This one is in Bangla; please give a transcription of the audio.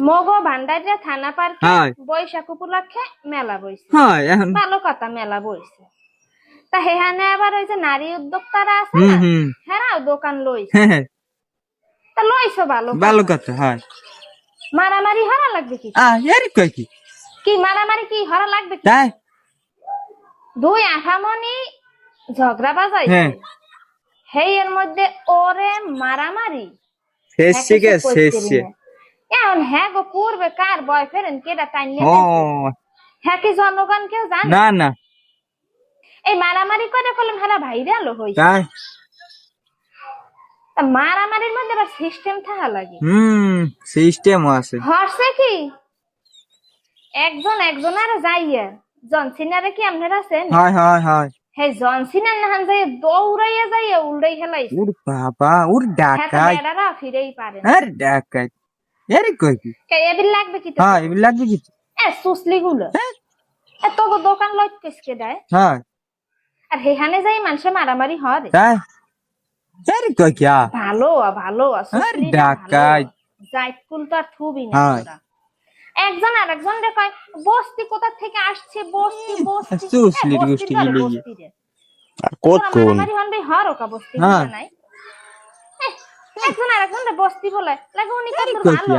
মগো ভান্ডারিয়া থানা পার্কে হ্যাঁ বৈশাখ উপলক্ষে মেলা বইছে। হ্যাঁ এখন ভালো কথা, মেলা বইছে। তা হেহানে আবার ওই যে নারী উদ্যোক্তারা আছে হুম না, হুম হেরাও দোকান লইছে। হ্যাঁ তা লইছো ভালো ভালো কথা। কথা হয় মারামারি হরা লাগবে কি? এর কই কি কি মারামারি কি হরা লাগবে কি? তাই দুই আঠামনি ঝগড়া বাজাইছে, হ্যাঁ হেই এর মধ্যে ওরে মারামারি। শেষ হ্যাঁ, থেকে কিছু শেষ কইতে না। এখন হ্যাঁ গো পূর্বে কার বয়ফ্রেন্ড কেডা টাইনে ও হ্যাঁ কি জনগণ কেউ জানে? না না এই মারামারি করে করলাম হেরা ভাইরাল হইছে। তাই তা মারামারির মধ্যে আবার সিস্টেম থাকা লাগে। সিস্টেম আছে হরছে কি একজন একজনের যাইয়া জনসিনারে কি আপনারা আছেন? হয় হয় হয় হে জনসিনার নাহান যাই দৌড়াইয়া যাইয়া উল্টাই খেলাইছে। ওর বাবা ওর হ্যাঁ তো ডাকাই বেড়ারা ফিরেই পারে না। আর ডাকাই এর কই কি এবিল লাগবে কি তো? হ্যাঁ এগুলো লাগবে কি সুসলি গুলো এত দোকান লইতেস কে দেয়? হ্যাঁ আর হেহানে যাই মানুষে মারামারি হয়। তাই এর কই কি ভালো ভালো আর ডাকাই জাইকুল তো আর থুবি না হ্যাঁ তোরা। একজন আর একজন রে কয় বস্তি কোথা থেকে আসছে, বস্তি বস্তি সুসলি বস্তি গোষ্ঠী কি লইয়া বস্তি রে আর কত কোন মারামারি হন ভাই হরো কা বস্তি হ্যাঁ। নাই। একজন আর একজন রে বস্তি বলে লাগে উনি কত কই কি ভালো